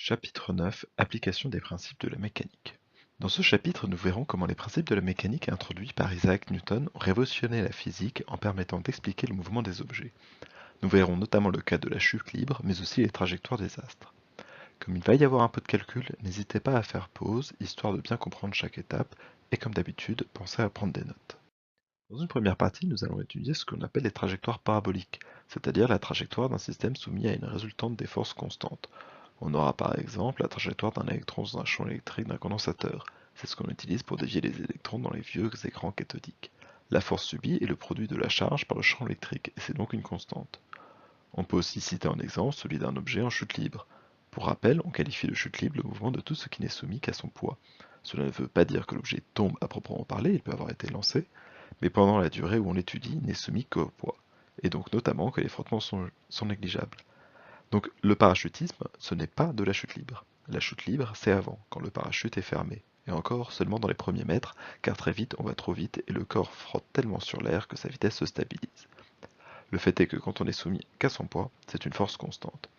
Chapitre 9 Application des principes de la mécanique. Dans ce chapitre, nous verrons comment les principes de la mécanique introduits par Isaac Newton ont révolutionné la physique en permettant d'expliquer le mouvement des objets. Nous verrons notamment le cas de la chute libre, mais aussi les trajectoires des astres. Comme il va y avoir un peu de calcul, n'hésitez pas à faire pause, histoire de bien comprendre chaque étape, et comme d'habitude, pensez à prendre des notes. Dans une première partie, nous allons étudier ce qu'on appelle les trajectoires paraboliques, c'est-à-dire la trajectoire d'un système soumis à une résultante des forces constantes. On aura par exemple la trajectoire d'un électron dans un champ électrique d'un condensateur. C'est ce qu'on utilise pour dévier les électrons dans les vieux écrans cathodiques. La force subie est le produit de la charge par le champ électrique, et c'est donc une constante. On peut aussi citer en exemple celui d'un objet en chute libre. Pour rappel, on qualifie de chute libre le mouvement de tout ce qui n'est soumis qu'à son poids. Cela ne veut pas dire que l'objet tombe à proprement parler, il peut avoir été lancé, mais pendant la durée où on l'étudie, n'est soumis qu'au poids, et donc notamment que les frottements sont négligeables. Donc le parachutisme, ce n'est pas de la chute libre. La chute libre, c'est avant, quand le parachute est fermé. Et encore seulement dans les premiers mètres, car très vite on va trop vite et le corps frotte tellement sur l'air que sa vitesse se stabilise. Le fait est que quand on est soumis qu'à son poids, c'est une force constante.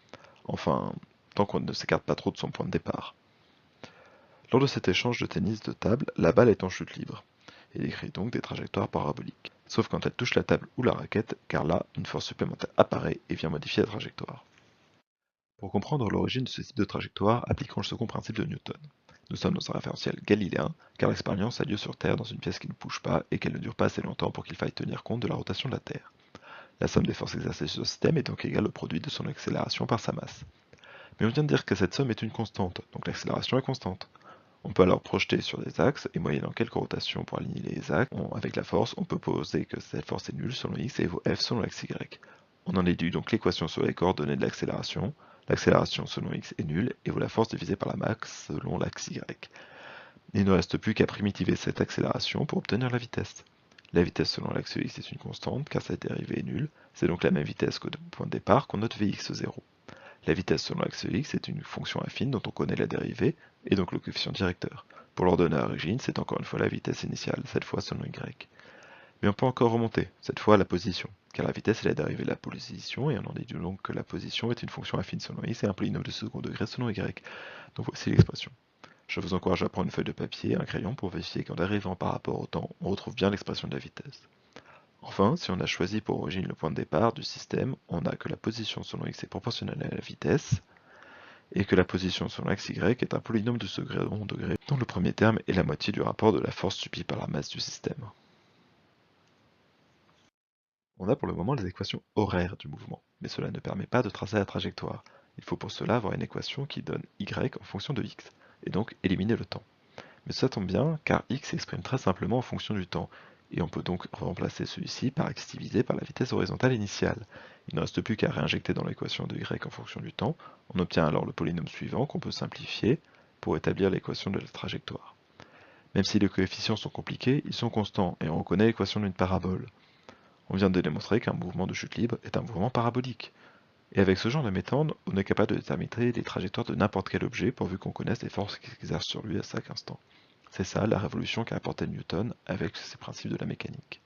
Enfin, tant qu'on ne s'écarte pas trop de son point de départ. Lors de cet échange de tennis de table, la balle est en chute libre, et décrit donc des trajectoires paraboliques. Sauf quand elle touche la table ou la raquette, car là, une force supplémentaire apparaît et vient modifier la trajectoire. Pour comprendre l'origine de ce type de trajectoire, appliquons le second principe de Newton. Nous sommes dans un référentiel galiléen, car l'expérience a lieu sur Terre dans une pièce qui ne bouge pas et qu'elle ne dure pas assez longtemps pour qu'il faille tenir compte de la rotation de la Terre. La somme des forces exercées sur ce système est donc égale au produit de son accélération par sa masse. Mais on vient de dire que cette somme est une constante, donc l'accélération est constante. On peut alors projeter sur des axes et moyennant quelques rotations pour aligner les axes, avec la force, on peut poser que cette force est nulle selon x et vaut f selon l'axe y. On en déduit donc l'équation sur les coordonnées de l'accélération. L'accélération selon x est nulle et vaut la force divisée par la masse selon l'axe y. Il ne reste plus qu'à primitiver cette accélération pour obtenir la vitesse. La vitesse selon l'axe x est une constante car sa dérivée est nulle, c'est donc la même vitesse qu'au point de départ qu'on note vx0. La vitesse selon l'axe x est une fonction affine dont on connaît la dérivée, et donc le coefficient directeur. Pour l'ordonnée à l'origine, c'est encore une fois la vitesse initiale, cette fois selon y. Mais on peut encore remonter, cette fois à la position, car la vitesse est la dérivée de la position, et on en déduit donc que la position est une fonction affine selon x et un polynôme de second degré selon y. Donc voici l'expression. Je vous encourage à prendre une feuille de papier et un crayon pour vérifier qu'en arrivant par rapport au temps, on retrouve bien l'expression de la vitesse. Enfin, si on a choisi pour origine le point de départ du système, on a que la position selon x est proportionnelle à la vitesse, et que la position selon l'axe y est un polynôme de second degré, dont le premier terme est la moitié du rapport de la force subie par la masse du système. On a pour le moment les équations horaires du mouvement, mais cela ne permet pas de tracer la trajectoire. Il faut pour cela avoir une équation qui donne y en fonction de x, et donc éliminer le temps. Mais ça tombe bien, car x s'exprime très simplement en fonction du temps, et on peut donc remplacer celui-ci par x divisé par la vitesse horizontale initiale. Il ne reste plus qu'à réinjecter dans l'équation de y en fonction du temps, on obtient alors le polynôme suivant qu'on peut simplifier pour établir l'équation de la trajectoire. Même si les coefficients sont compliqués, ils sont constants, et on reconnaît l'équation d'une parabole. On vient de démontrer qu'un mouvement de chute libre est un mouvement parabolique. Et avec ce genre de méthode, on est capable de déterminer les trajectoires de n'importe quel objet pourvu qu'on connaisse les forces qui s'exercent sur lui à chaque instant. C'est ça la révolution qu'a apporté Newton avec ses principes de la mécanique.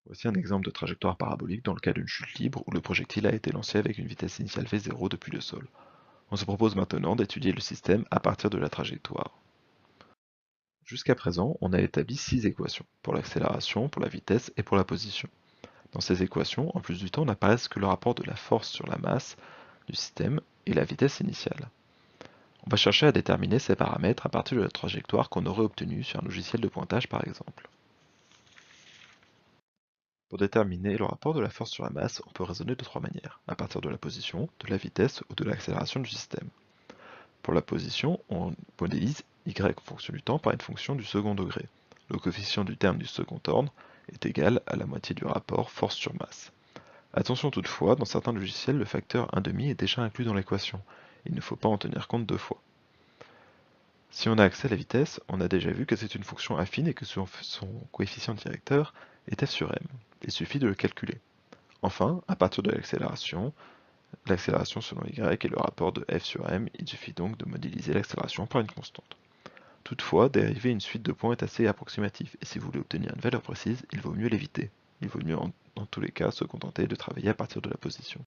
Voici un exemple de trajectoire parabolique dans le cas d'une chute libre où le projectile a été lancé avec une vitesse initiale v0 depuis le sol. On se propose maintenant d'étudier le système à partir de la trajectoire. Jusqu'à présent, on a établi 6 équations, pour l'accélération, pour la vitesse et pour la position. Dans ces équations, en plus du temps, n'apparaissent que le rapport de la force sur la masse du système et la vitesse initiale. On va chercher à déterminer ces paramètres à partir de la trajectoire qu'on aurait obtenue sur un logiciel de pointage par exemple. Pour déterminer le rapport de la force sur la masse, on peut raisonner de trois manières, à partir de la position, de la vitesse ou de l'accélération du système. Pour la position, on modélise y en fonction du temps par une fonction du second degré. Le coefficient du terme du second ordre est égal à la moitié du rapport force sur masse. Attention toutefois, dans certains logiciels, le facteur 1,5 est déjà inclus dans l'équation. Il ne faut pas en tenir compte deux fois. Si on a accès à la vitesse, on a déjà vu que c'est une fonction affine et que son coefficient directeur est f sur m. Il suffit de le calculer. Enfin, à partir de l'accélération selon y est le rapport de f sur m, il suffit donc de modéliser l'accélération par une constante. Toutefois, dériver une suite de points est assez approximatif, et si vous voulez obtenir une valeur précise, il vaut mieux l'éviter. Il vaut mieux dans tous les cas se contenter de travailler à partir de la position.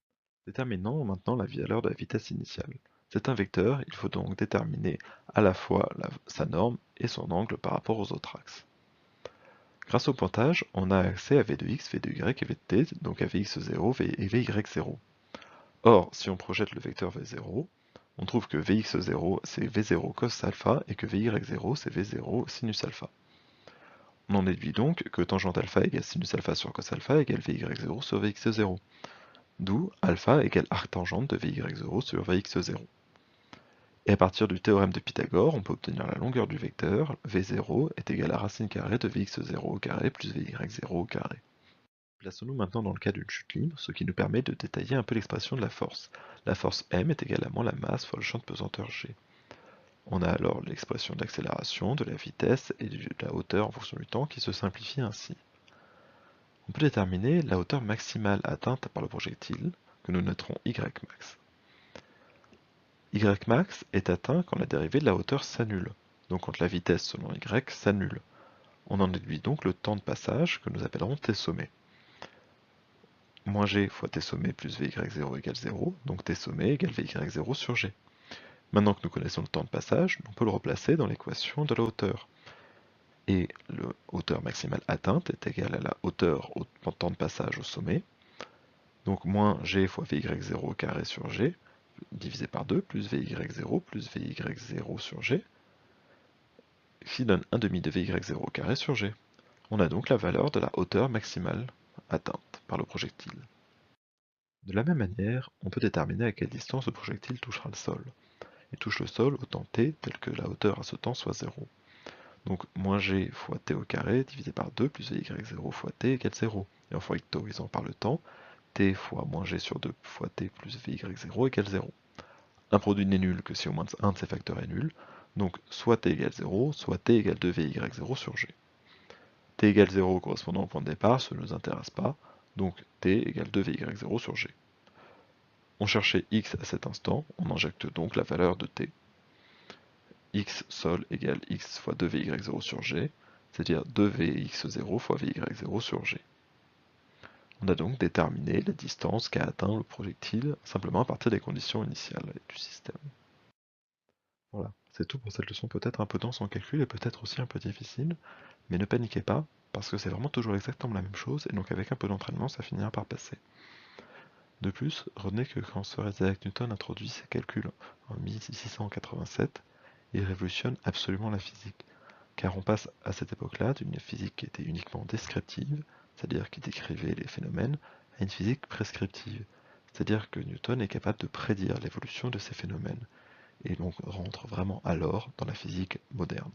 Déterminons maintenant la valeur de la vitesse initiale. C'est un vecteur, il faut donc déterminer à la fois sa norme et son angle par rapport aux autres axes. Grâce au pointage, on a accès à v de x, v de y et v de t, donc à vx0 et vy0. Or, si on projette le vecteur v0, on trouve que vx0 c'est v0 cos alpha et que vy0 c'est v0 sinus alpha. On en déduit donc que tangente alpha égale sinus alpha sur cos alpha égale vy0 sur vx0, d'où alpha égale arctangente de vy0 sur vx0. Et à partir du théorème de Pythagore, on peut obtenir la longueur du vecteur, v0 est égal à racine carrée de vx0 au carré plus vy0 au carré. Plaçons-nous maintenant dans le cas d'une chute libre, ce qui nous permet de détailler un peu l'expression de la force. La force m est également la masse fois le champ de pesanteur g. On a alors l'expression de l'accélération, de la vitesse et de la hauteur en fonction du temps qui se simplifie ainsi. On peut déterminer la hauteur maximale atteinte par le projectile, que nous noterons ymax. Ymax est atteint quand la dérivée de la hauteur s'annule, donc quand la vitesse selon y s'annule. On en déduit donc le temps de passage que nous appellerons t sommet. Moins g fois t sommet plus vy0 égale 0, donc t sommet égale vy0 sur g. Maintenant que nous connaissons le temps de passage, on peut le replacer dans l'équation de la hauteur. Et la hauteur maximale atteinte est égale à la hauteur au temps de passage au sommet, donc moins g fois vy0 au carré sur g, divisé par 2, plus vy0 plus vy0 sur g, qui donne 1 demi de vy0 au carré sur g. On a donc la valeur de la hauteur maximale atteinte par le projectile. De la même manière, on peut déterminer à quelle distance le projectile touchera le sol. Il touche le sol au temps t tel que la hauteur à ce temps soit 0. Donc moins g fois t au carré divisé par 2 plus vy0 fois t égale 0. Et en factorisant par le temps, t fois moins g sur 2 fois t plus vy0 égale 0. Un produit n'est nul que si au moins un de ces facteurs est nul, donc soit t égale 0, soit t égale 2vy0 sur g. T égale 0 correspondant au point de départ, ça ne nous intéresse pas, donc t égale 2vy0 sur g. On cherchait x à cet instant, on injecte donc la valeur de t. X sol égale x fois 2vy0 sur g, c'est-à-dire 2vx0 fois vy0 sur g. On a donc déterminé la distance qu'a atteint le projectile simplement à partir des conditions initiales du système. Voilà, c'est tout pour cette leçon, peut-être un peu dense en calcul et peut-être aussi un peu difficile, mais ne paniquez pas, parce que c'est vraiment toujours exactement la même chose, et donc avec un peu d'entraînement, ça finira par passer. De plus, retenez que quand Sir Isaac Newton introduit ses calculs en 1687, il révolutionne absolument la physique, car on passe à cette époque-là d'une physique qui était uniquement descriptive, c'est-à-dire qui décrivait les phénomènes, à une physique prescriptive, c'est-à-dire que Newton est capable de prédire l'évolution de ces phénomènes, et donc rentre vraiment alors dans la physique moderne.